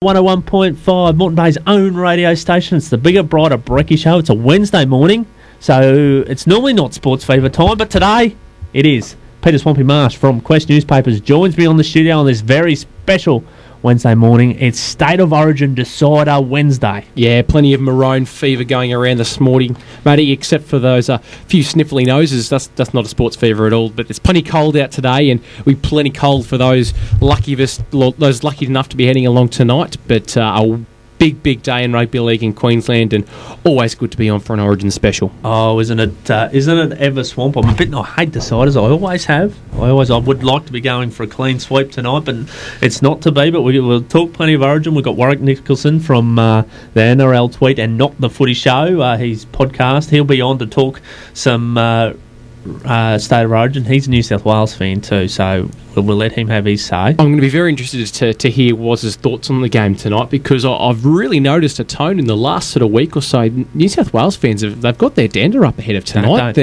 101.5, Moreton Bay's own radio station. It's the bigger, brighter brekkie show. It's a Wednesday morning, so it's normally not SportsFeva time, but today it is. Peter Swampy Marsh from Quest Newspapers joins me on the studio on this very special Wednesday morning. It's State of Origin Decider Wednesday. Yeah, plenty of maroon fever going around this morning, matey, except for those few sniffly noses. That's not a sports fever at all, but it's plenty cold out today, and we're plenty cold for those lucky enough to be heading along tonight. But a big day in rugby league in Queensland, and always good to be on for an Origin special. Oh, isn't it ever, Swamp? I hate deciders. I always have. I would like to be going for a clean sweep tonight, but it's not to be. But we'll talk plenty of Origin. We've got Warwick Nicholson from the NRL Tweet and Not the Footy Show, his podcast. He'll be on to talk some State of Origin. He's a New South Wales fan too, so we'll let him have his say. I'm going to be very interested to hear Waz's thoughts on the game tonight, because I've really noticed a tone in the last sort of week or so. New South Wales fans they've got their dander up ahead of tonight.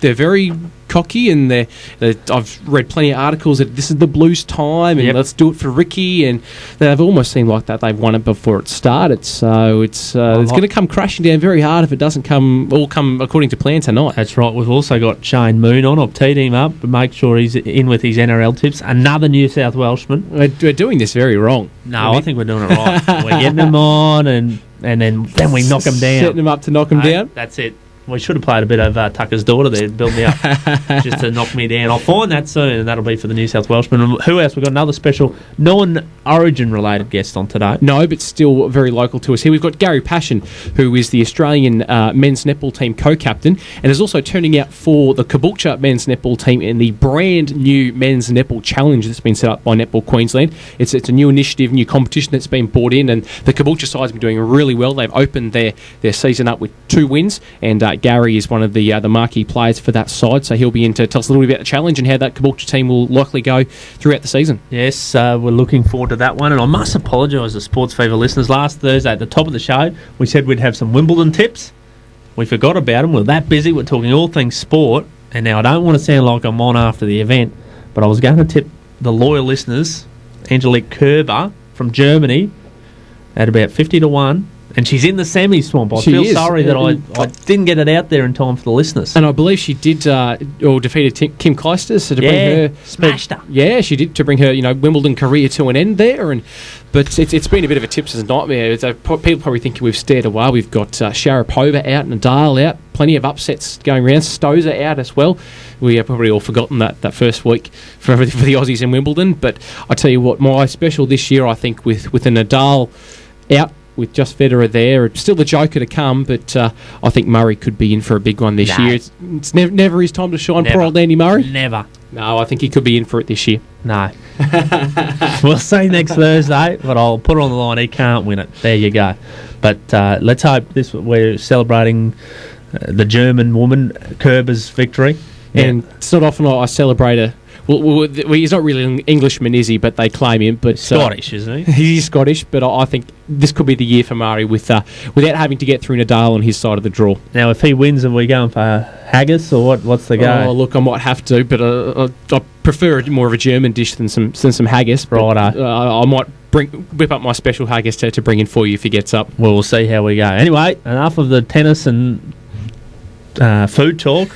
They're very cocky, and I've read plenty of articles that this is the Blues time, and let's do it for Ricky, and they've almost seemed like that they've won it before it started. So it's going to come crashing down very hard if it doesn't come according to plan tonight. That's right. We've also got Shane Moon on. I've teed him up to make sure he's in with his NRL tips. Another New South Welshman. We're doing this very wrong. No, I think we're doing it right. We're getting them on, and then we knock them down. Setting them up to knock them down. That's it. We should have played a bit of Tucker's Daughter there to build me up, just to knock me down. I'll find that soon, and that'll be for the New South Welshman. And who else? We've got another special non-Origin related guest on today. No, but still very local to us here. We've got Gary Passion, who is the Australian men's netball team co-captain, and is also turning out for the Caboolture men's netball team in the brand new men's netball challenge that's been set up by Netball Queensland. It's a new initiative, new competition that's been brought in, and the Caboolture side's been doing really well. They've opened their season up with 2 wins, and Gary is one of the marquee players for that side, so he'll be in to tell us a little bit about the challenge and how that Caboolture team will likely go throughout the season. Yes, we're looking forward to that one, and I must apologise to SportsFeva listeners. Last Thursday at the top of the show, we said we'd have some Wimbledon tips. We forgot about them. We're that busy. We're talking all things sport, and now I don't want to sound like I'm on after the event, but I was going to tip the loyal listeners, Angelique Kerber from Germany, at about 50-1. And she's in the semis, Swamp. I feel sorry that I didn't get it out there in time for the listeners. And I believe she did, defeated Kim Clijsters to bring her... smashed her. Yeah, she did, to bring her, Wimbledon career to an end there. But it's been a bit of a tips' nightmare. People probably think we've steered away. We've got Sharapova out, Nadal out, plenty of upsets going around. Stosur out as well. We have probably all forgotten that first week for the Aussies in Wimbledon. But I tell you what, my special this year, I think, with the Nadal out, with just Federer there, still the joker to come, but I think Murray could be in for a big one this year. It's never his time to shine. Poor old Andy Murray. Never. No, I think he could be in for it this year. No. We'll see next Thursday, but I'll put it on the line. He can't win it. There you go. But let's hope we're celebrating the German woman, Kerber's victory. And it's not often I celebrate a... Well, he's not really an Englishman, is he? But they claim him. But Scottish, isn't he? He's Scottish, but I think this could be the year for Murray without having to get through Nadal on his side of the draw. Now, if he wins, are we going for haggis or what's the go? Oh, look, I might have to, but I prefer more of a German dish than some haggis. Righto. I might whip up my special haggis to bring in for you if he gets up. Well, we'll see how we go. Anyway, enough of the tennis and food talk.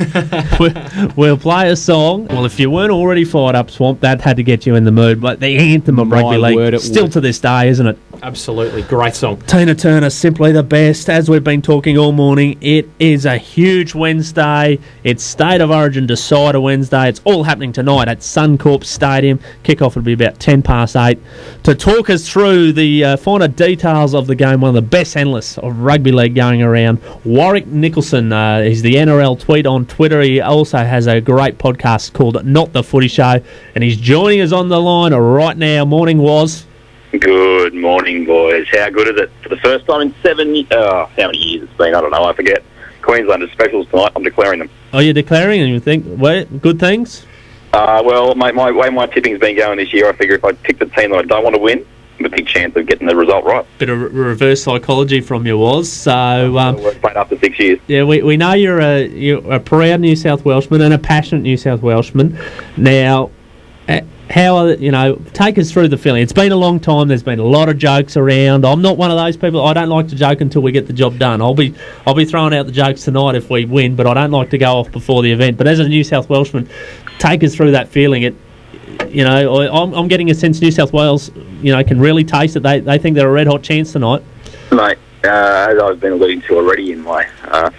We'll play a song. Well, if you weren't already fired up, Swamp, that had to get you in the mood. But the anthem of rugby league, still to this day, isn't it? Absolutely. Great song. Tina Turner, simply the best. As we've been talking all morning, it is a huge Wednesday. It's State of Origin Decider Wednesday. It's all happening tonight at Suncorp Stadium. Kickoff will be about 8:10. To talk us through the finer details of the game, one of the best analysts of rugby league going around, Warwick Nicholson. He's the NRL Tweet on Twitter. He also has a great podcast called Not the Footy Show, and he's joining us on the line right now. Morning, Waz. Good morning, boys. How good is it? For the first time in 7 years, how many years it's been, I don't know, I forget. Queenslanders specials tonight, I'm declaring them. Oh, you're declaring, and you think, good things? Well, my way my tipping's been going this year, I figure if I pick the team that I don't want to win, I have a big chance of getting the result right. Bit of reverse psychology from you, Waz. So, work's played after 6 years. Yeah, we know you're a proud New South Welshman and a passionate New South Welshman. Now, Take us through the feeling. It's been a long time. There's been a lot of jokes around. I'm not one of those people. I don't like to joke until we get the job done. I'll be throwing out the jokes tonight if we win, but I don't like to go off before the event. But as a New South Welshman, take us through that feeling. I'm getting a sense New South Wales, can really taste it. They think they're a red hot chance tonight. Mate, as I've been alluding to already in my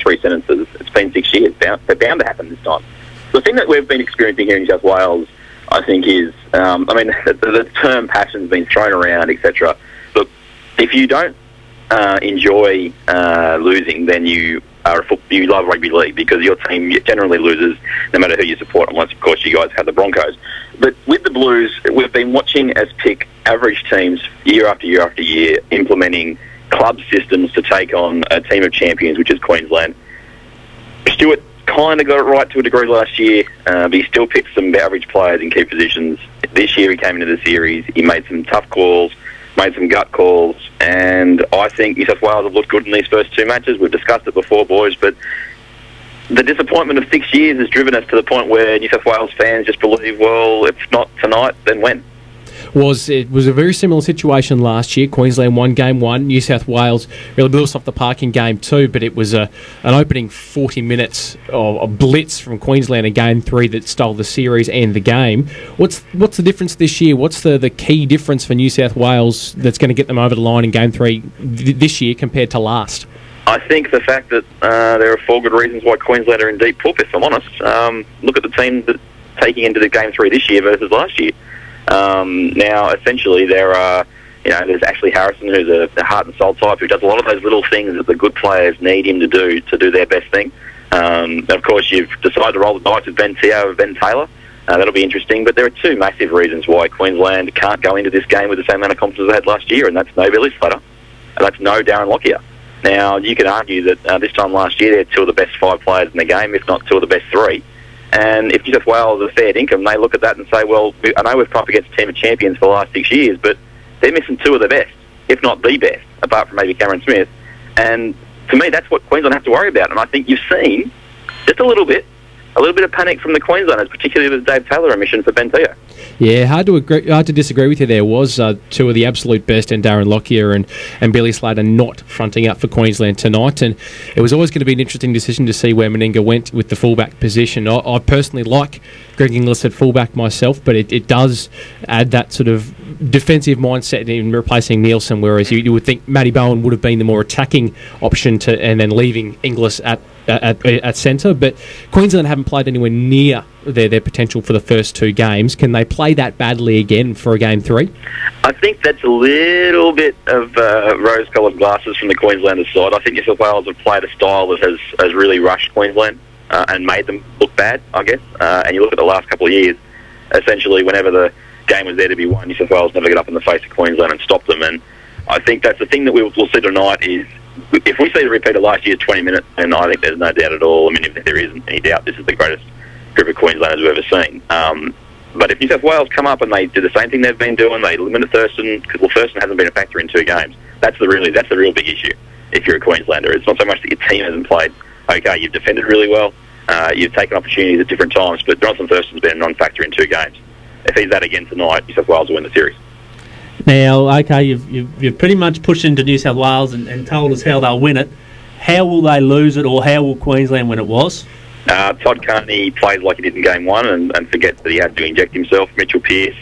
3 sentences, it's been 6 years. They're bound to happen this time. The thing that we've been experiencing here in New South Wales, I think, is, the term passion's been thrown around, etc. Look, if you don't enjoy losing, then you love rugby league, because your team generally loses no matter who you support, unless, of course, you guys have the Broncos. But with the Blues, we've been watching as pick average teams year after year after year, implementing club systems to take on a team of champions, which is Queensland. Stewart kind of got it right to a degree last year, but he still picked some average players in key positions. This year he came into the series, he made some tough calls, made some gut calls, and I think New South Wales have looked good in these first 2 matches. We've discussed it before, boys, but the disappointment of 6 years has driven us to the point where New South Wales fans just believe, well, if not tonight, then when? It was a very similar situation last year. Queensland won game 1. New South Wales really blew us off the park in game 2, but it was an opening 40 minutes of a blitz from Queensland in game 3 that stole the series and the game. What's the difference this year? What's the key difference for New South Wales that's going to get them over the line in game 3 this year compared to last? I think the fact that there are 4 good reasons why Queensland are in deep poop, if I'm honest. Look at the team that's taking into the game 3 this year versus last year. Now, essentially, there's Ashley Harrison, who's a heart and soul type, who does a lot of those little things that the good players need him to do their best thing. And of course, you've decided to roll the dice with Ben Teo over Ben Taylor. That'll be interesting. But there are 2 massive reasons why Queensland can't go into this game with the same amount of confidence they had last year, and that's no Billy Slater, and that's no Darren Lockyer. Now, you could argue that this time last year, they're 2 of the best 5 players in the game, if not 2 of the best 3. And if New South Wales are fair income, they look at that and say, well, I know we've come up against a team of champions for the last 6 years, but they're missing 2 of the best, if not the best, apart from maybe Cameron Smith. And to me, that's what Queensland have to worry about. And I think you've seen just a little bit of panic from the Queenslanders, particularly with the Dave Taylor omission for Ben Teo. Yeah, hard to disagree with you there. Was 2 of the absolute best, and Darren Lockyer and Billy Slater not fronting up for Queensland tonight. And it was always going to be an interesting decision to see where Meninga went with the fullback position. I personally like Greg Inglis at fullback myself, but it does add that sort of defensive mindset in replacing Nielsen, whereas you would think Matty Bowen would have been the more attacking option and then leaving Inglis at centre. But Queensland haven't played anywhere near their potential for the first 2 games. Can they play that badly again for a game 3? I think that's a little bit of rose-coloured glasses from the Queenslanders' side. I think New South Wales have played a style that has really rushed Queensland and made them look bad, I guess. And you look at the last couple of years, essentially whenever the game was there to be won, New South Wales never get up in the face of Queensland and stop them. And I think that's the thing that we'll see tonight is, if we see the repeat of last year's 20 minutes, then I think there's no doubt at all. I mean, if there isn't any doubt, this is the greatest group of Queenslanders we've ever seen. But if New South Wales come up and they do the same thing they've been doing, they limit Thurston, because Thurston hasn't been a factor in 2 games. That's the real big issue. If you're a Queenslander, it's not so much that your team hasn't played. Okay, you've defended really well, you've taken opportunities at different times, but Jonathan Thurston's been a non-factor in 2 games. If he's that again tonight, New South Wales will win the series. Now, okay, you've pretty much pushed into New South Wales and told us how they'll win it. How will they lose it, or how will Queensland win it, was? Todd Carney plays like he did in game 1 and forgets that he had to inject himself. Mitchell Pearce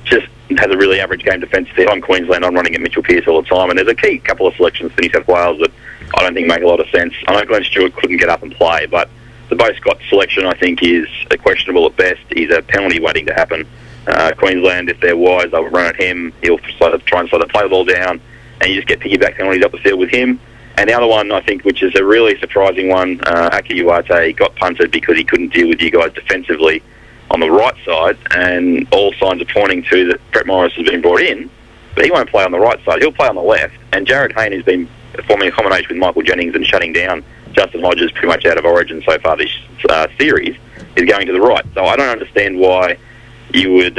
just has a really average game defensively. I'm Queensland, I'm running at Mitchell Pearce all the time, and there's a couple of selections for New South Wales that I don't think make a lot of sense. I know Glenn Stewart couldn't get up and play, but the Bo Scott selection, I think, is questionable at best. He's a penalty waiting to happen. Queensland, if they're wise, they'll run at him. He'll try and play the ball down, and you just get piggyback penalties up the field with him. And the other one, I think, which is a really surprising one, Aki Uate got punted because he couldn't deal with you guys defensively on the right side, and all signs are pointing to that Brett Morris has been brought in, but he won't play on the right side. He'll play on the left. And Jared Hayne has been forming a combination with Michael Jennings and shutting down Justin Hodges pretty much out of origin so far this series, is going to the right. So I don't understand why you would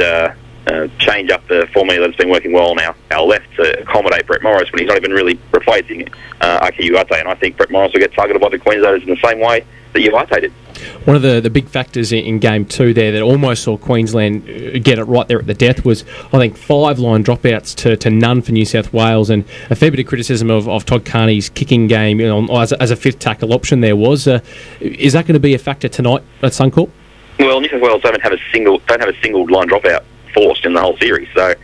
change up the formula that's been working well on our left to accommodate Brett Morris when he's not even really replacing Aki Uate. And I think Brett Morris will get targeted by the Queenslanders in the same way that Uate did. one of the big factors in Game 2 there that almost saw Queensland get it right there at the death was, I think, 5 line dropouts to none for New South Wales, and a fair bit of criticism of Todd Carney's kicking game as a fifth tackle option there was. Is that going to be a factor tonight at Suncorp? Well, New South Wales don't have a single line dropout forced in the whole series, so it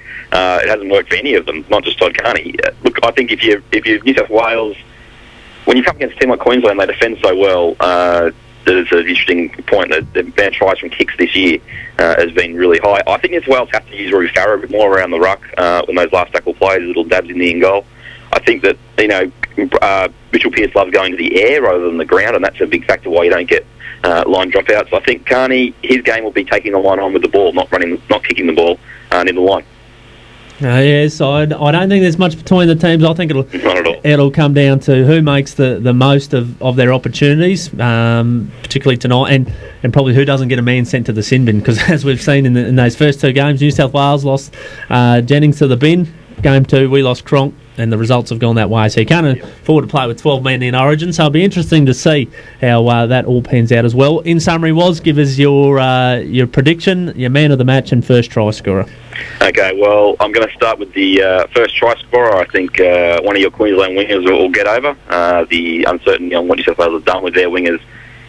hasn't worked for any of them, not just Todd Carney. Look, I think if you're New South Wales, when you come against a team like Queensland, they defend so well. There's an interesting point that the amount of tries from kicks this year has been really high. I think New South Wales have to use Rory Farah a bit more around the ruck when those last tackle plays, little dabs in the in goal. I think that Mitchell Pearce loves going to the air rather than the ground, and that's a big factor why you don't get line dropouts. I think Carney, his game will be taking the line on with the ball, not kicking the ball near the line. Yes, I don't think there's much between the teams. I think it'll come down to who makes the most of their opportunities, particularly tonight, and probably who doesn't get a man sent to the sin bin, because as we've seen in those first 2 games, New South Wales lost Jennings to the bin. Game 2, we lost Cronk, and the results have gone that way. So you can't afford to play with 12 men in Origin. So it'll be interesting to see how that all pans out as well. In summary, give us your prediction, your man of the match, and first try scorer. Okay, well, I'm going to start with the first try scorer. I think one of your Queensland wingers will get over. The uncertainty on what New South Wales has done with their wingers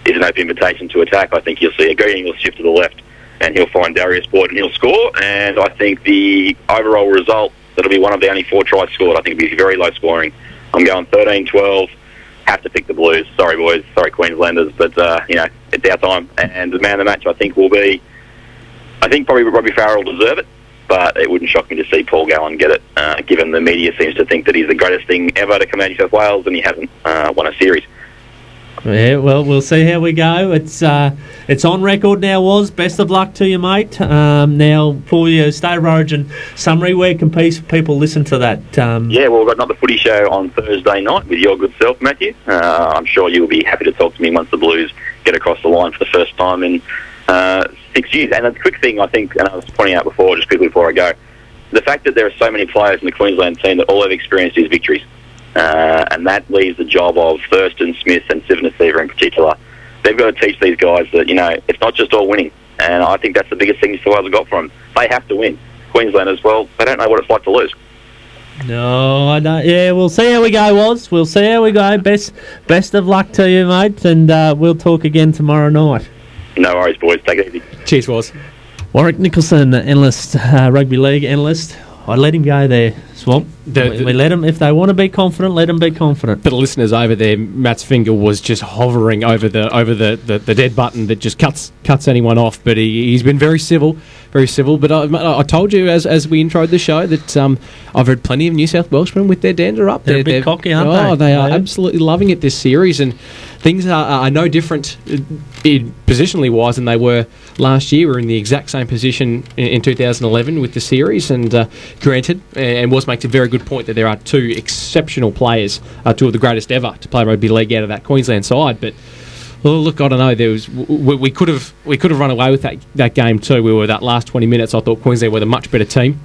is an open invitation to attack. I think you'll see a Green will shift to the left, and he'll find Darius Boyd and he'll score. And I think the overall result, that'll be one of the only 4 tries scored. I think it'll be very low scoring. I'm going 13-12. Have to pick the Blues. Sorry, boys. Sorry, Queenslanders. But, it's our time. And the man of the match, I think, will be... I think probably Robbie Farah will deserve it, but it wouldn't shock me to see Paul Gallen get it, given the media seems to think that he's the greatest thing ever to come out of New South Wales, and he hasn't won a series. Yeah, well, we'll see how we go. It's on record now, Best of luck to you, mate. Now, for your State of Origin summary, where can people listen to that? Yeah, well, we've got another footy show on Thursday night with your good self, Matthew. I'm sure you'll be happy to talk to me once the Blues get across the line for the first time in 6 years. And a quick thing, I think, and I was pointing out before, just quickly before I go, the fact that there are so many players in the Queensland team that all have experienced is victories. And that leaves the job of Thurston, Smith and Sivanasiva in particular. They've got to teach these guys that, it's not just all winning. And I think that's the biggest thing New South Wales have got from them. They have to win. Queensland as well, they don't know what it's like to lose. No, I don't. Yeah, we'll see how we go, We'll see how we go. Best of luck to you, mate, and we'll talk again tomorrow night. No worries, boys. Take it easy. Cheers, Woz. Warwick Nicholson, analyst, rugby league analyst. I'd let him go there, Swamp. We let them, if they want to be confident, let them be confident. For the listeners over there, Matt's finger was just hovering over the dead button that just cuts anyone off. But he's been very civil. But I told you as we introed the show that I've heard plenty of New South Welshmen with their dander up. They're a bit cocky, aren't they? Oh, they are absolutely loving it this series, and things are no different positionally wise than they were last year. We're in the exact same position in 2011 with the series, and granted, and Woz makes a very good point that there are 2 exceptional players, 2 of the greatest ever to play rugby league out of that Queensland side, but. Well, look, I don't know. We could have run away with that game too. We were that last 20 minutes. I thought Queensland were the much better team.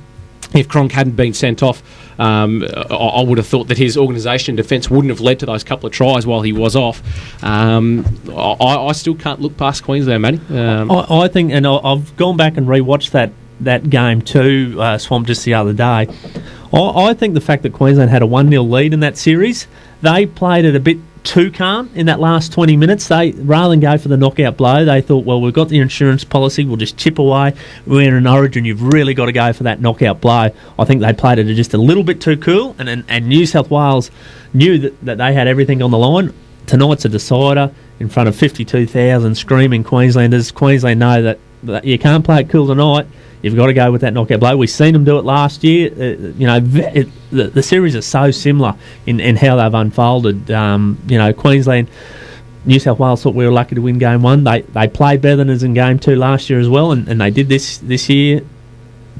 If Cronk hadn't been sent off, I would have thought that his organisation defence wouldn't have led to those couple of tries while he was off. I still can't look past Queensland, Matty. I think, and I've gone back and rewatched that game too, Swamp, just the other day. I think the fact that Queensland had a 1-0 lead in that series, they played it a bit too calm in that last 20 minutes. They, rather than go for the knockout blow, they thought, well, we've got the insurance policy, we'll just chip away. We're in an Origin, you've really got to go for that knockout blow. I think they played it just a little bit too cool, and New South Wales knew that they had everything on the line. Tonight's a decider in front of 52,000 screaming Queenslanders. Queensland know that you can't play it cool tonight. You've got to go with that knockout blow. We've seen them do it last year. The series are so similar in how they've unfolded. Queensland, New South Wales thought we were lucky to win Game 1. They played better than us in Game 2 last year as well, and they did this year.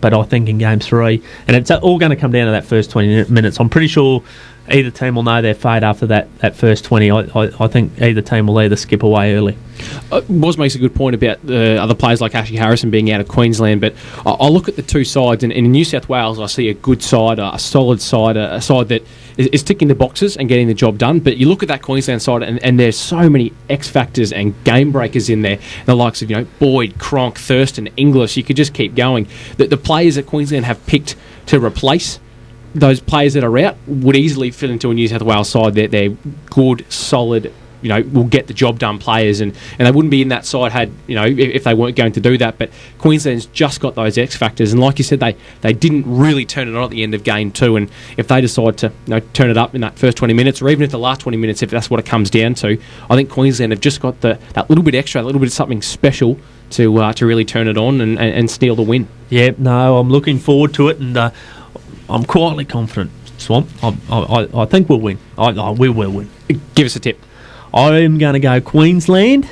But I think in Game 3, and it's all going to come down to that first 20 minutes. I'm pretty sure either team will know their fate after that first 20. I think either team will either skip away early. Woz makes a good point about other players like Ashley Harrison being out of Queensland, but I look at the two sides, and in New South Wales I see a good side, a solid side, a side that is ticking the boxes and getting the job done. But you look at that Queensland side, and there's so many X factors and game breakers in there. The likes of Boyd, Cronk, Thurston, Inglis. You could just keep going. The players that Queensland have picked to replace those players that are out would easily fit into a New South Wales side. They're good, solid, will get the job done players, and they wouldn't be in that side had if they weren't going to do that. But Queensland's just got those X factors, and like you said, they didn't really turn it on at the end of game 2. And if they decide to turn it up in that first 20 minutes, or even if the last 20 minutes, if that's what it comes down to, I think Queensland have just got that little bit extra, a little bit of something special to really turn it on and steal the win. Yeah, no, I'm looking forward to it, and I'm quietly confident, Swamp. I think we'll win. We will win. Give us a tip. I'm going to go Queensland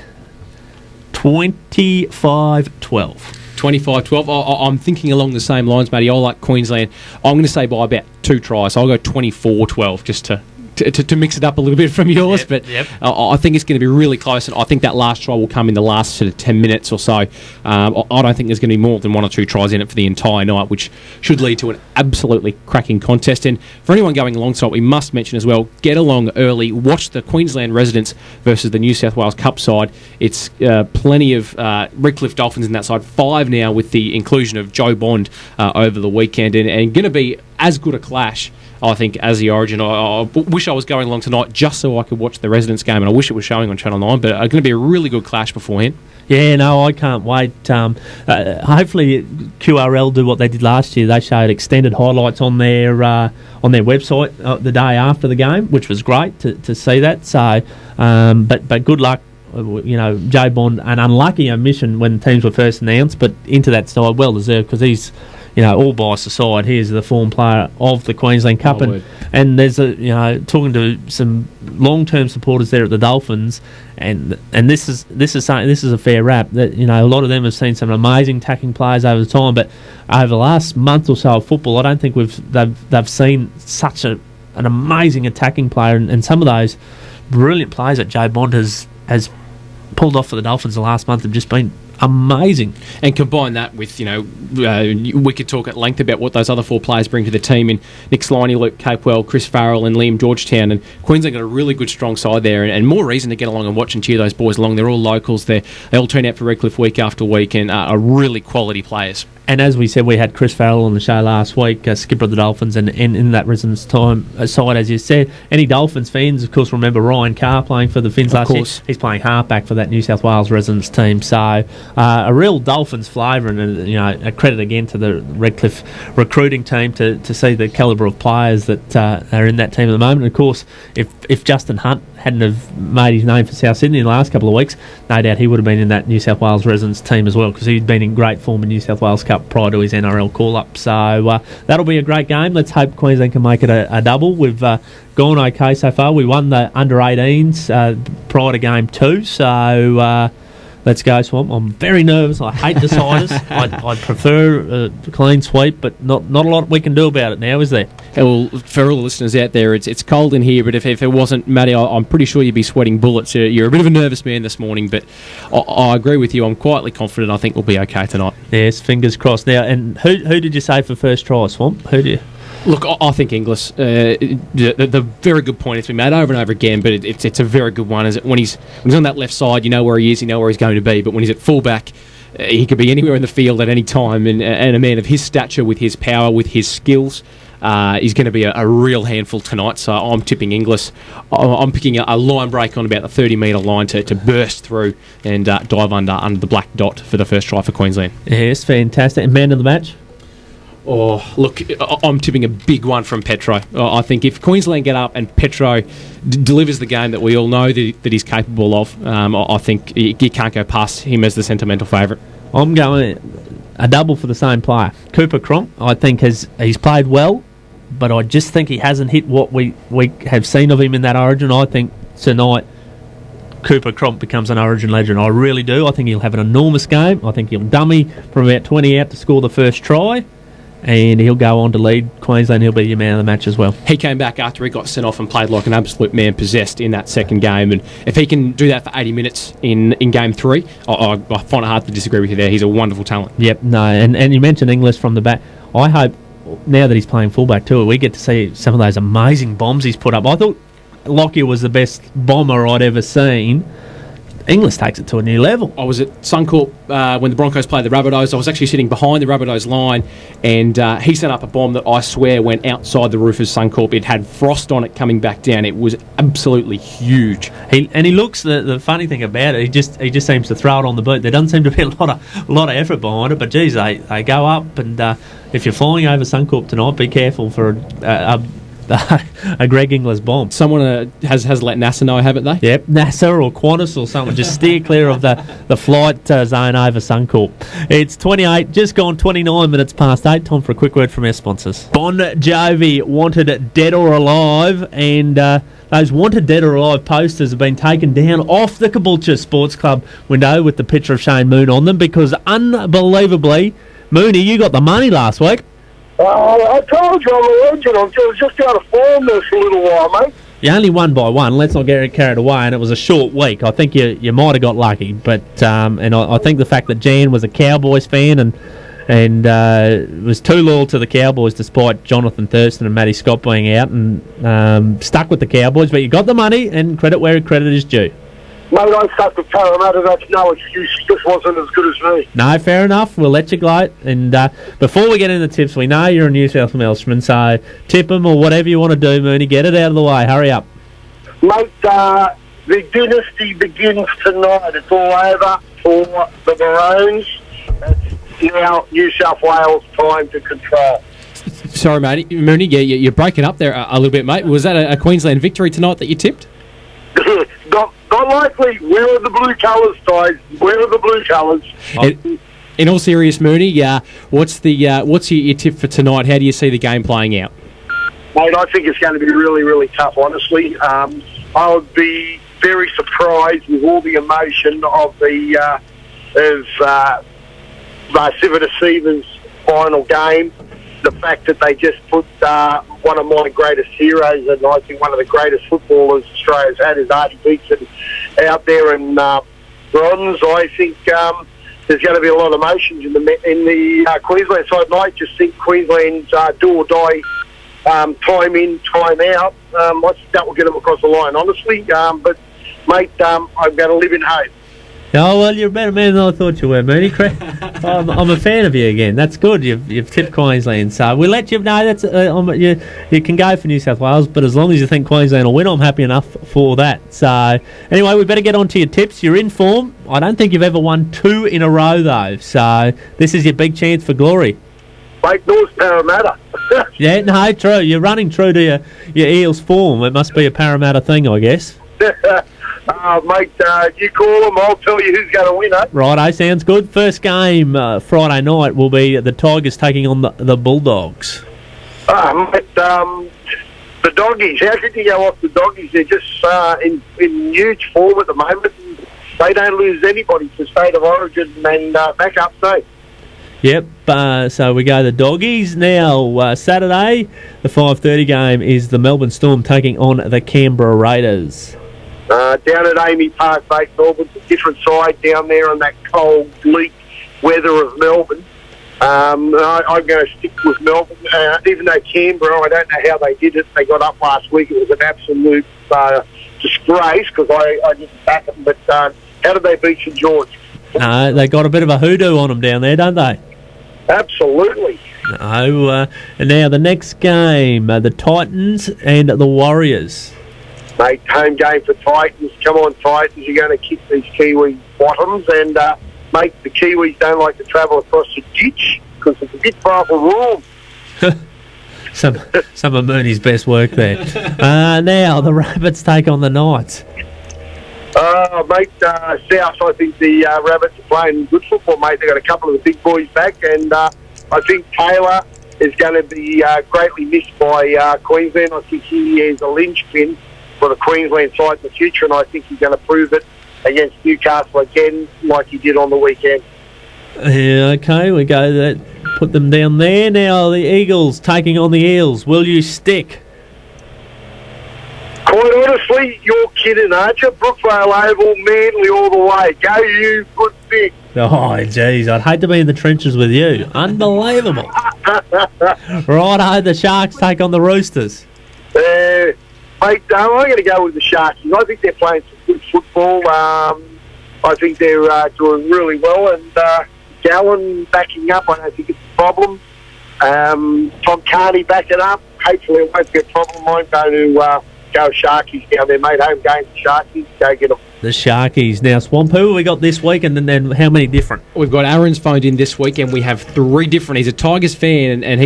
25-12. 25-12. I'm thinking along the same lines, matey. I like Queensland. I'm going to say by about 2 tries. I'll go 24-12 just to mix it up a little bit from yours. Yep. I think it's going to be really close, and I think that last try will come in the last sort of 10 minutes or so. I don't think there's going to be more than 1 or 2 tries in it for the entire night, which should lead to an absolutely cracking contest. And for anyone going alongside, we must mention as well, get along early, watch the Queensland residents versus the New South Wales Cup side. It's plenty of Redcliffe Dolphins in that side, 5 now with the inclusion of Joe Bond over the weekend, and going to be as good a clash, I think, as the Origin. I wish I was going along tonight just so I could watch the Residents game, and I wish it was showing on Channel 9, but it's going to be a really good clash beforehand. Yeah, no, I can't wait. Hopefully QRL do what they did last year. They showed extended highlights on their website the day after the game, which was great to see that. So, but good luck. Joe Bond, an unlucky omission when teams were first announced, but into that side, well deserved, because he's all bias aside, he's the form player of the Queensland Cup, and there's talking to some long-term supporters there at the Dolphins, and this is a fair rap that a lot of them have seen some amazing attacking players over the time, but over the last month or so of football, I don't think they've seen such an amazing attacking player, and some of those brilliant players that Joe Bond has pulled off for the Dolphins the last month have just been amazing. And combine that with, we could talk at length about what those other 4 players bring to the team in Nick Sliney, Luke Capewell, Chris Farrell and Liam Georgetown, and Queensland got a really good strong side there, and more reason to get along and watch and cheer those boys along. They're all locals. They all turn out for Redcliffe week after week and are really quality players. And as we said, we had Chris Farrell on the show last week, skipper of the Dolphins, and in that Residents time side, as you said. Any Dolphins fans, of course, remember Ryan Carr playing for the Finns last year. He's playing halfback for that New South Wales Residents team. So a real Dolphins flavour, and a credit again to the Redcliffe recruiting team to see the calibre of players that are in that team at the moment. And of course, if Justin Hunt hadn't have made his name for South Sydney in the last couple of weeks, no doubt he would have been in that New South Wales Residents team as well, because he'd been in great form in New South Wales Cup prior to his NRL call-up. So that'll be a great game. Let's hope Queensland can make it a double. We've gone okay so far. We won the under-18s prior to game 2, so let's go, Swamp. I'm very nervous. I hate deciders. I'd prefer a clean sweep, but not a lot we can do about it now, is there? Well, for all the listeners out there, it's cold in here, but if it wasn't, Matty, I'm pretty sure you'd be sweating bullets. You're a bit of a nervous man this morning, but I agree with you. I'm quietly confident I think we'll be okay tonight. Yes, fingers crossed. Now, and who did you say for first try, Swamp? Who do you... Look, I think Inglis, the very good point. It's been made over and over again, but it's a very good one. Is it when he's on that left side, you know where he is, you know where he's going to be. But when he's at fullback, he could be anywhere in the field at any time. And a man of his stature, with his power, with his skills, he's going to be a real handful tonight. So I'm tipping Inglis. I'm picking a line break on about the 30-metre line to burst through and dive under the black dot for the first try for Queensland. Yes, fantastic. And man of the match? Oh, look, I'm tipping a big one from Petro. I think if Queensland get up and Petro delivers the game that we all know that he's capable of, I think you can't go past him as the sentimental favourite. I'm going a double for the same player. Cooper Cronk, I think he's played well, but I just think he hasn't hit what we have seen of him in that Origin. I think tonight Cooper Cronk becomes an Origin legend. I really do. I think he'll have an enormous game. I think he'll dummy from about 20 out to score the first try. and he'll go on to lead Queensland. He'll be your man of the match as well. He came back after he got sent off and played like an absolute man possessed in that second game, and if he can do that for 80 minutes in Game 3, I find it hard to disagree with you there. He's a wonderful talent. Yep, no, and you mentioned Inglis from the back. I hope now that he's playing fullback too, we get to see some of those amazing bombs he's put up. I thought Lockyer was the best bomber I'd ever seen. Inglis takes it to a new level. I was at Suncorp when the Broncos played the Rabbitohs. I was actually sitting behind the Rabbitohs line, and he sent up a bomb that I swear went outside the roof of Suncorp. It had frost on it coming back down. It was absolutely huge. He looks, the funny thing about it, he just seems to throw it on the boot. There doesn't seem to be a lot of effort behind it, but geez, they go up, and if you're flying over Suncorp tonight, be careful for a Greg Inglis bomb. Someone has let NASA know, haven't they? Yep, NASA or Qantas or something. Just steer clear of the flight zone over Suncorp. It's 28, just gone 29 minutes past 8. Time for a quick word from our sponsors. Bon Jovi wanted dead or alive, and those wanted dead or alive posters have been taken down off the Caboolture Sports Club window with the picture of Shane Moon on them because, unbelievably, Mooney, you got the money last week. I told you I'm a legend. I was just out of form there for a little while, mate. You only won by one. Let's not get carried away. And it was a short week. I think you might have got lucky, but and I think the fact that Jan was a Cowboys fan and was too loyal to the Cowboys despite Jonathan Thurston and Matty Scott being out and stuck with the Cowboys. But you got the money, and credit where credit is due. Mate, I stuck with Parramatta. That's no excuse. It just wasn't as good as me. No, fair enough. We'll let you gloat. And before we get into tips, we know you're a New South Welshman, so tip them or whatever you want to do, Mooney. Get it out of the way. Hurry up. Mate, the dynasty begins tonight. It's all over for the Maroons. It's now New South Wales time to control. Sorry, mate. Mooney, you're breaking up there a little bit, mate. Was that a Queensland victory tonight that you tipped? Not likely. Where are the blue colours, guys? Where are the blue colours? In all serious, Mooney, what's your tip for tonight? How do you see the game playing out? Mate, I think it's going to be really, really tough, honestly. I would be very surprised with all the emotion of the Civitas Seva's final game. The fact that they just put one of my greatest heroes and I think one of the greatest footballers Australia's had is Artie Beetson out there in bronze. I think there's going to be a lot of emotions in the Queensland side, and I just think Queensland's do or die time in, time out. I think that will get them across the line, honestly. But, mate, I'm going to live in hope. Oh, well, you're a better man than I thought you were, Mooney. I'm a fan of you again. That's good. You've tipped Queensland. So we'll let you know that's you can go for New South Wales, but as long as you think Queensland will win, I'm happy enough for that. So anyway, we better get on to your tips. You're in form. I don't think you've ever won 2 in a row, though. So this is your big chance for glory. Mate, North Parramatta. Yeah, no, true. You're running true to your Eels form. It must be a Parramatta thing, I guess. Mate, you call them, I'll tell you who's going to win, eh? Righto, sounds good. First game Friday night will be the Tigers taking on the Bulldogs. Mate, the Doggies, how could you go off the Doggies? They're just in huge form at the moment. They don't lose anybody to State of Origin and back up state. Yep, so we go the Doggies. Now, Saturday, the 5:30 game is the Melbourne Storm taking on the Canberra Raiders. Down at Amy Park, mate, Melbourne's a different side down there in that cold, bleak weather of Melbourne. I'm going to stick with Melbourne. Even though Canberra, I don't know how they did it. They got up last week. It was an absolute disgrace because I didn't back them. But how did they beat St George? They got a bit of a hoodoo on them down there, don't they? Absolutely. No, and now the next game, the Titans and the Warriors. Mate, home game for Titans. Come on, Titans. You're going to kick these Kiwi bottoms. And, mate, the Kiwis don't like to travel across the ditch because it's a bit far from Rome. Some of Mooney's best work there. Now, the Rabbits take on the Knights. Mate, South, I think the Rabbits are playing good football, mate. They've got a couple of the big boys back. And I think Taylor is going to be greatly missed by Queensland. I think he is a linchpin for the Queensland side in the future, and I think he's going to prove it against Newcastle again like he did on the weekend. Yeah, okay, we go that. Put them down there. Now the Eagles taking on the Eels. Will you stick? Quite honestly, you're kidding, aren't you? Brookvale Oval, Manly all the way. Go you, good thing. Oh, jeez, I'd hate to be in the trenches with you. Unbelievable. Righto, the Sharks take on the Roosters. Mate, I'm going to go with the Sharks. I think they're playing some good football. I think they're doing really well. And Gallen backing up, I don't think it's a problem. Tom Carney backing up. Hopefully it won't be a problem. I'm going to go Sharkies down there, mate. Home game, Sharkies. Go get them. The Sharkies. Now, Swamp, who have we got this week and then how many different? We've got Aaron's phoned in this week and we have 3 different. He's a Tigers fan and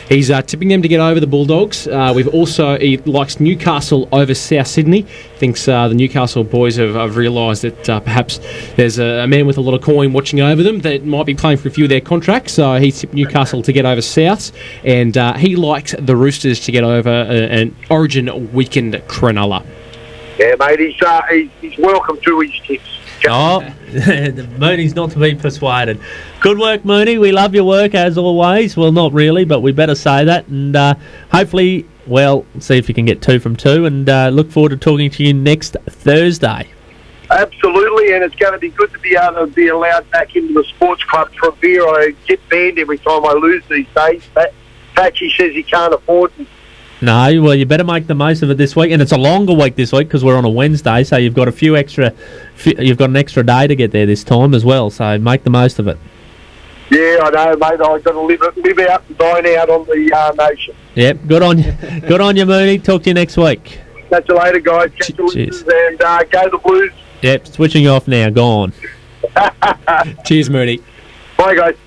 he's tipping them to get over the Bulldogs. He likes Newcastle over South Sydney. Thinks the Newcastle boys have realised that perhaps there's a man with a lot of coin watching over them that might be playing for a few of their contracts. So he's tipped Newcastle to get over Souths, and he likes the Roosters to get over an Origin weekend Cronulla. Yeah, mate, he's welcome to his tips. Oh, Mooney's not to be persuaded. Good work, Mooney. We love your work as always. Well, not really, but we better say that. And hopefully, see if you can get 2 from 2. And look forward to talking to you next Thursday. Absolutely, and it's going to be good to be able to be allowed back into the sports club from here. I get banned every time I lose these days. Patchy says he can't afford them. No, well, you better make the most of it this week, and it's a longer week this week because we're on a Wednesday, so you've got you've got an extra day to get there this time as well. So make the most of it. Yeah, I know, mate. I've got to live out and dine out on the nation. Yep, good on you, good on you, Mooney. Talk to you next week. Catch you later, guys. Catch you Cheers. and go the Blues. Yep, switching off now. Gone. Cheers, Mooney. Bye, guys.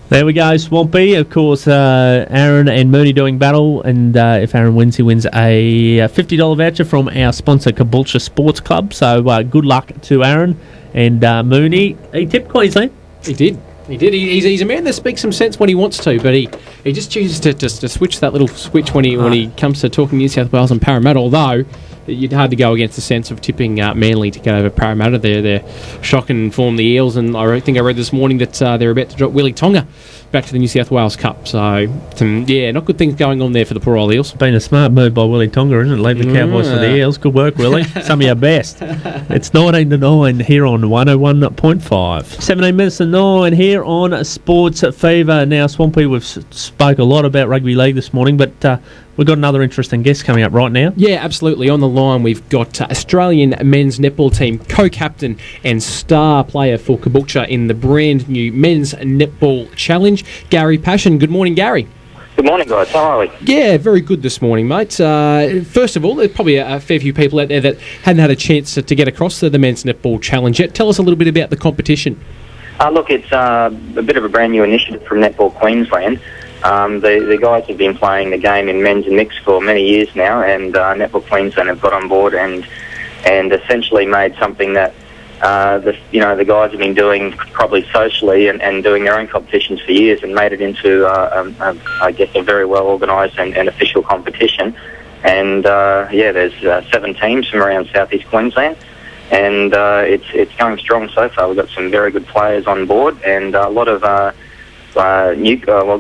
There we go, Swampy. Of course, Aaron and Mooney doing battle, and if Aaron wins, he wins a $50 voucher from our sponsor, Caboolture Sports Club. So good luck to Aaron and Mooney. He tipped Queensland. He did. He's a man that speaks some sense when he wants to, but he just chooses to switch that little switch when he comes to talking New South Wales and Parramatta, although you'd hardly go against the sense of tipping Manly to get over Parramatta. They're shocking form, the Eels, and I think I read this morning that they're about to drop Willie Tonga back to the New South Wales Cup. So, not good things going on there for the poor old Eels. Been a smart move by Willie Tonga, isn't it? Leave the Cowboys for the Eels. Good work, Willie. Some of your best. It's 19-9 here on 101.5. 17 minutes to 9 here on SportsFeva. Now, Swampy, we've spoke a lot about rugby league this morning, but we've got another interesting guest coming up right now. Yeah, absolutely. On the line, we've got Australian men's netball team co-captain and star player for Caboolture in the brand new Men's Netball Challenge, Gary Passion. Good morning, Gary. Good morning, guys. How are we? Yeah, very good this morning, mate. First of all, there's probably a fair few people out there that hadn't had a chance to get across the Men's Netball Challenge yet. Tell us a little bit about the competition. Look, it's a bit of a brand new initiative from Netball Queensland. The guys have been playing the game in men's and mixed for many years now, and Netball Queensland have got on board and essentially made something that the guys have been doing probably socially and doing their own competitions for years, and made it into I guess a very well organised and official competition. And there's 7 teams from around southeast Queensland, and it's going strong so far. We've got some very good players on board and a lot of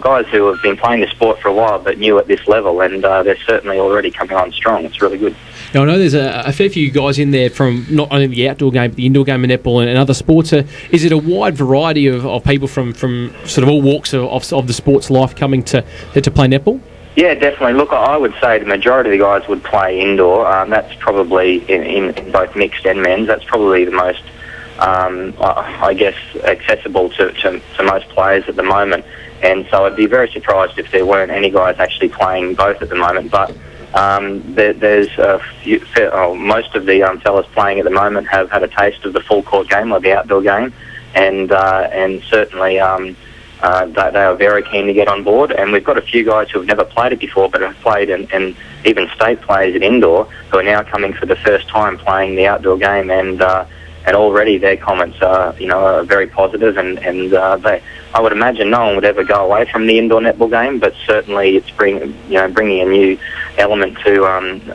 guys who have been playing the sport for a while but new at this level, and they're certainly already coming on strong. It's really good. Now, I know there's a fair few guys in there from not only the outdoor game but the indoor game of netball and other sports. Is it a wide variety of people from sort of all walks of the sports life coming to play netball? Yeah, definitely. Look, I would say the majority of the guys would play indoor. That's probably in both mixed and men's. That's probably the most I guess, accessible to most players at the moment. And so I'd be very surprised if there weren't any guys actually playing both at the moment. But there's most of the fellas playing at the moment have had a taste of the full court game or the outdoor game, and certainly they are very keen to get on board. And we've got a few guys who have never played it before but have played and even state players at indoor who are now coming for the first time playing the outdoor game, and already their comments are very positive, and I would imagine no one would ever go away from the indoor netball game, but certainly it's bringing a new element to,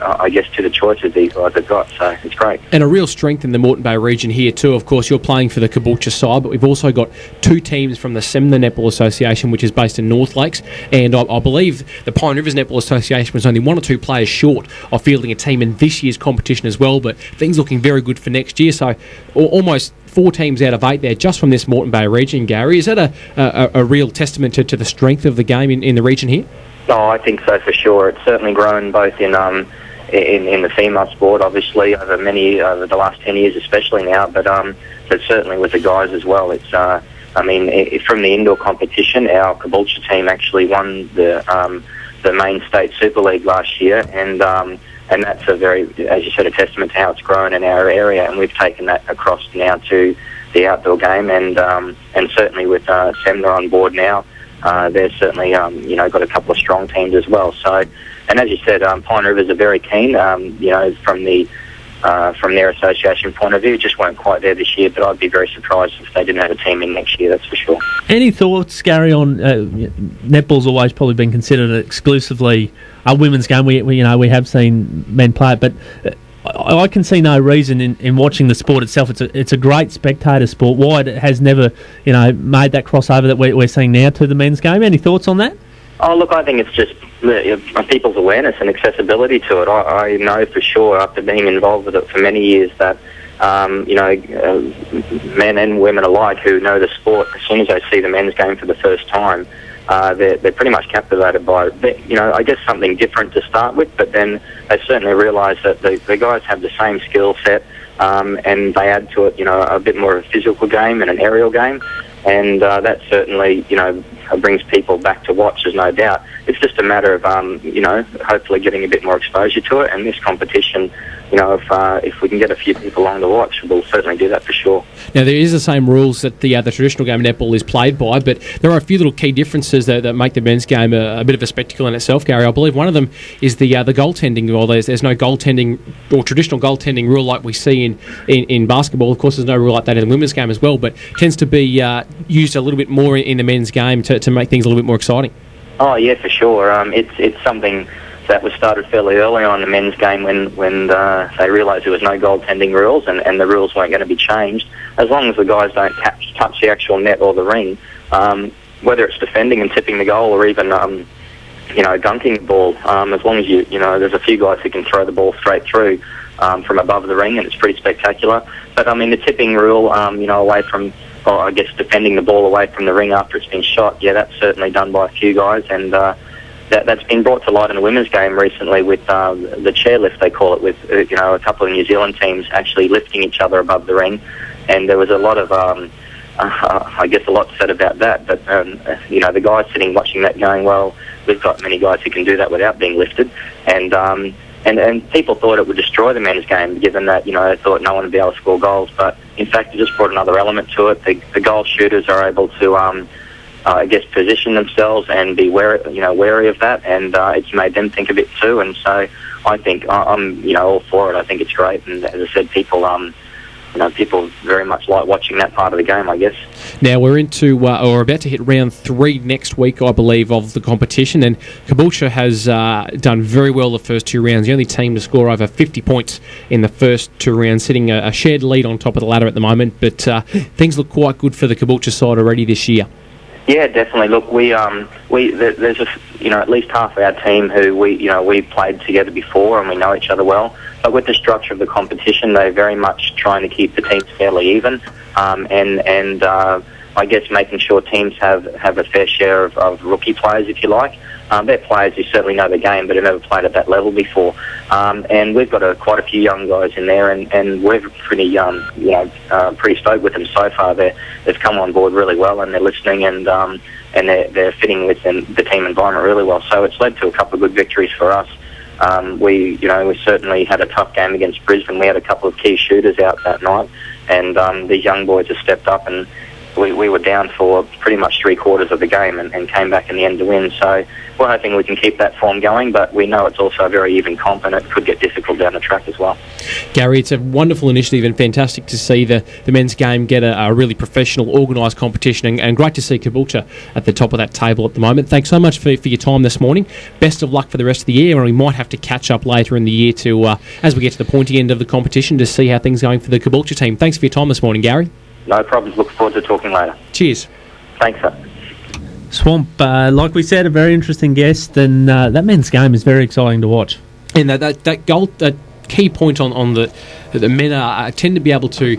I guess, to the choices these guys have got. So it's great. And a real strength in the Moreton Bay region here too. Of course, you're playing for the Caboolture side, but we've also got 2 teams from the Semner Netball Association, which is based in North Lakes, and I believe the Pine Rivers Netball Association was only 1 or 2 players short of fielding a team in this year's competition as well, but things looking very good for next year. So almost 4 teams out of 8 there just from this Moreton Bay region, Gary. Is that a real testament to the strength of the game in the region here? Oh, I think so for sure. It's certainly grown both in the female sport, obviously, over the last 10 years especially now, but certainly with the guys as well. It's from the indoor competition, our Caboolture team actually won the main state Super League last year, and that's a very, as you said, a testament to how it's grown in our area, and we've taken that across now to the outdoor game, and certainly with Semner on board now, they're certainly got a couple of strong teams as well. So, and as you said, Pine Rivers are very keen. From their association point of view, just weren't quite there this year, but I'd be very surprised if they didn't have a team in next year, that's for sure. Any thoughts, Gary, on netball's always probably been considered exclusively a women's game. We have seen men play it, but I can see no reason in watching the sport itself. It's a great spectator sport. Why it has never made that crossover that we're seeing now to the men's game. Any thoughts on that? Oh, look, I think it's just people's awareness and accessibility to it. I know for sure, after being involved with it for many years, that men and women alike who know the sport, as soon as they see the men's game for the first time, they're pretty much captivated by it. I guess something different to start with, but then they certainly realise that the guys have the same skill set, and they add to it, a bit more of a physical game and an aerial game, and that certainly, brings people back to watch, there's no doubt. It's just a matter of, hopefully getting a bit more exposure to it, and this competition, if we can get a few people along to watch, we'll certainly do that for sure. Now, there is the same rules that the traditional game of netball is played by, but there are a few little key differences that make the men's game a bit of a spectacle in itself, Gary. I believe one of them is the goaltending. Well, there's no goaltending or traditional goaltending rule like we see in basketball. Of course, there's no rule like that in the women's game as well, but tends to be used a little bit more in the men's game to make things a little bit more exciting. Oh, yeah, for sure. It's something that was started fairly early on in the men's game when they realised there was no goaltending rules and the rules weren't going to be changed. As long as the guys don't touch the actual net or the ring, whether it's defending and tipping the goal or even dunking the ball, as long as there's a few guys who can throw the ball straight through from above the ring, and it's pretty spectacular. But the tipping rule, away from, or I guess defending the ball away from the ring after it's been shot, yeah, that's certainly done by a few guys, and that's been brought to light in the women's game recently with the chairlift, they call it, with a couple of New Zealand teams actually lifting each other above the ring, and there was a lot of I guess a lot said about that, but the guys sitting watching that going, well, we've got many guys who can do that without being lifted, and people thought it would destroy the men's game, given that they thought no one would be able to score goals, but in fact it just brought another element to it. The goal shooters are able to I guess position themselves and be wary of that, and it's made them think of it too. And so I think I'm all for it. I think it's great, and as I said, people very much like watching that part of the game, I guess. Now we're into or about to hit round 3 next week, I believe, of the competition, and Caboolture has done very well the first 2 rounds. The only team to score over 50 points in the first 2 rounds, sitting a shared lead on top of the ladder at the moment. But things look quite good for the Caboolture side already this year. Yeah, definitely. Look, there's at least half of our team who we played together before and we know each other well. But with the structure of the competition, they're very much trying to keep the teams fairly even, and I guess making sure teams have a fair share of rookie players, if you like. They're players who certainly know the game but have never played at that level before. And we've got quite a few young guys in there, and we're pretty stoked with them so far. They've come on board really well, and they're listening, and they're fitting with the team environment really well. So it's led to a couple of good victories for us. We certainly had a tough game against Brisbane. We had a couple of key shooters out that night, and these young boys have stepped up and we were down for pretty much 3/4 of the game and came back in the end to win. So we're hoping we can keep that form going, but we know it's also a very even comp and it could get difficult down the track as well. Gary, it's a wonderful initiative and fantastic to see the men's game get a really professional, organised competition, and great to see Caboolture at the top of that table at the moment. Thanks so much for your time this morning. Best of luck for the rest of the year, and we might have to catch up later in the year to as we get to the pointy end of the competition to see how things are going for the Caboolture team. Thanks for your time this morning, Gary. No problems. Look forward to talking later. Cheers. Thanks, sir. Swamp, like we said, a very interesting guest, and that men's game is very exciting to watch. And that goal, that key point on the men tend to be able to,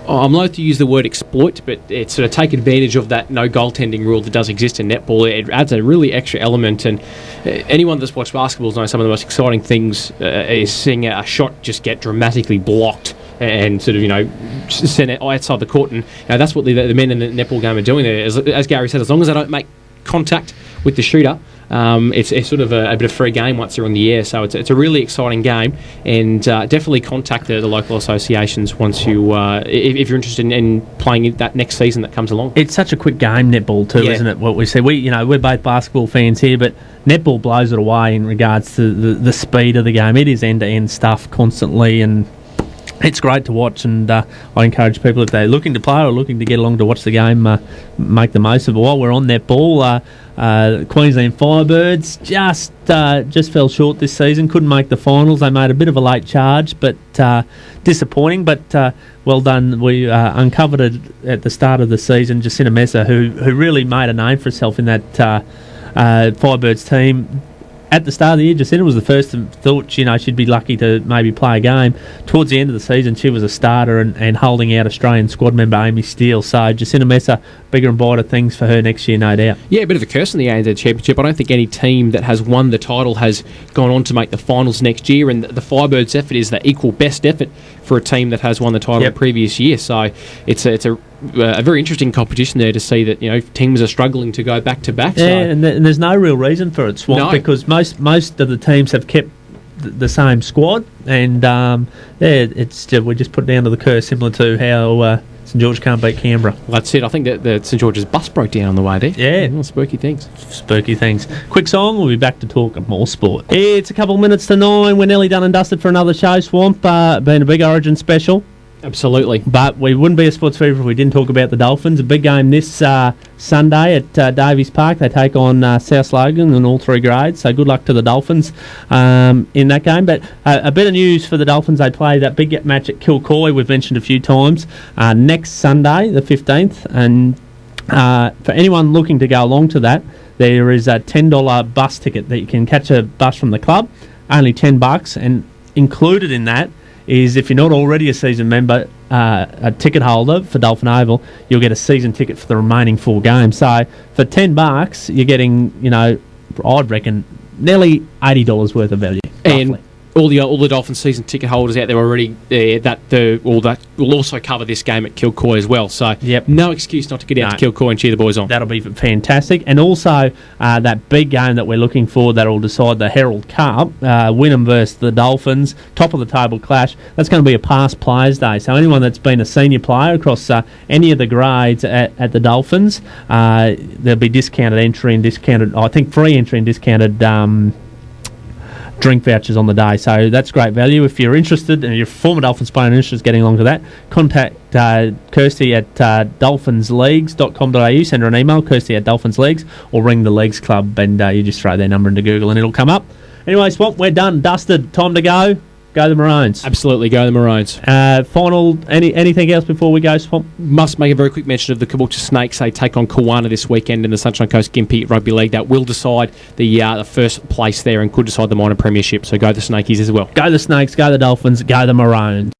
I'm loath to use the word exploit, but it's sort of take advantage of that no goaltending rule that does exist in netball. It adds a really extra element, and anyone that's watched basketball knows some of the most exciting things is seeing a shot just get dramatically blocked and sort of, send it outside the court, and that's what the men in the netball game are doing there. As Gary said, as long as they don't make contact with the shooter, it's sort of a bit of free game once they're on the air. So it's a really exciting game, and definitely contact the local associations once you if you're interested in playing that next season that comes along. It's such a quick game, netball too, isn't it? What we see, we're both basketball fans here, but netball blows it away in regards to the speed of the game. It is end-to-end stuff constantly, and it's great to watch, and I encourage people, if they're looking to play or looking to get along to watch the game, make the most of it. While we're on netball, Queensland Firebirds just fell short this season, couldn't make the finals. They made a bit of a late charge, but disappointing, but well done. We uncovered it at the start of the season, Jacinta Messer, who really made a name for herself in that Firebirds team. At the start of the year, Jacinta was the first to thought she'd be lucky to maybe play a game. Towards the end of the season, she was a starter and holding out Australian squad member Amy Steele. So Jacinta Messer, bigger and brighter things for her next year, no doubt. Yeah, a bit of a curse in the ANZ Championship. I don't think any team that has won the title has gone on to make the finals next year, and the Firebirds' effort is the equal best effort for a team that has won the title the previous year. So it's a very interesting competition there to see that teams are struggling to go back to back. Yeah, and there's no real reason for it, Swamp, because most of the teams have kept the same squad, and we just put down to the curse, similar to how St George can't beat Canberra. Well, that's it. I think that the St George's bus broke down on the way there. Yeah. Spooky things. Spooky things. Quick song, we'll be back to talk more sport. It's a couple of minutes to 9. We're nearly done and dusted for another show, Swamp. Been a big Origin special. Absolutely. But we wouldn't be a SportsFeva if we didn't talk about the Dolphins. A big game this Sunday at Davies Park. They take on South Logan in all 3 grades. So good luck to the Dolphins in that game. But a bit of news for the Dolphins. They play that big match at Kilcoy, we've mentioned a few times, next Sunday, the 15th. And for anyone looking to go along to that, there is a $10 bus ticket that you can catch a bus from the club. Only $10. And included in that is, if you're not already a season member, a ticket holder for Dolphin Oval, you'll get a season ticket for the remaining 4 games. So for $10, you're getting, I'd reckon, nearly $80 worth of value. And roughly. all the Dolphins season ticket holders out there already, that will also cover this game at Kilcoy as well. So no excuse not to get out to Kilcoy and cheer the boys on. That'll be fantastic. And also that big game that we're looking for that will decide the Herald Cup, Wynnum versus the Dolphins, top of the table clash. That's going to be a past players day. So anyone that's been a senior player across any of the grades at the Dolphins, there'll be discounted entry and discounted, I think free entry and discounted drink vouchers on the day, so that's great value. If you're interested, and you're a former Dolphins player and interested in getting along to that, contact Kirsty at dolphinsleagues.com.au, send her an email, Kirsty at Dolphinsleagues, or ring the Leagues Club, and you just throw their number into Google and it'll come up. Anyway, Swamp, we're done, dusted, time to go. Go the Maroons. Absolutely, go the Maroons. Final, anything else before we go, Swamp? Must make a very quick mention of the Caboolture Snakes. They take on Kawana this weekend in the Sunshine Coast Gympie Rugby League. That will decide the first place there and could decide the minor premiership. So go the Snakies as well. Go the Snakes, go the Dolphins, go the Maroons.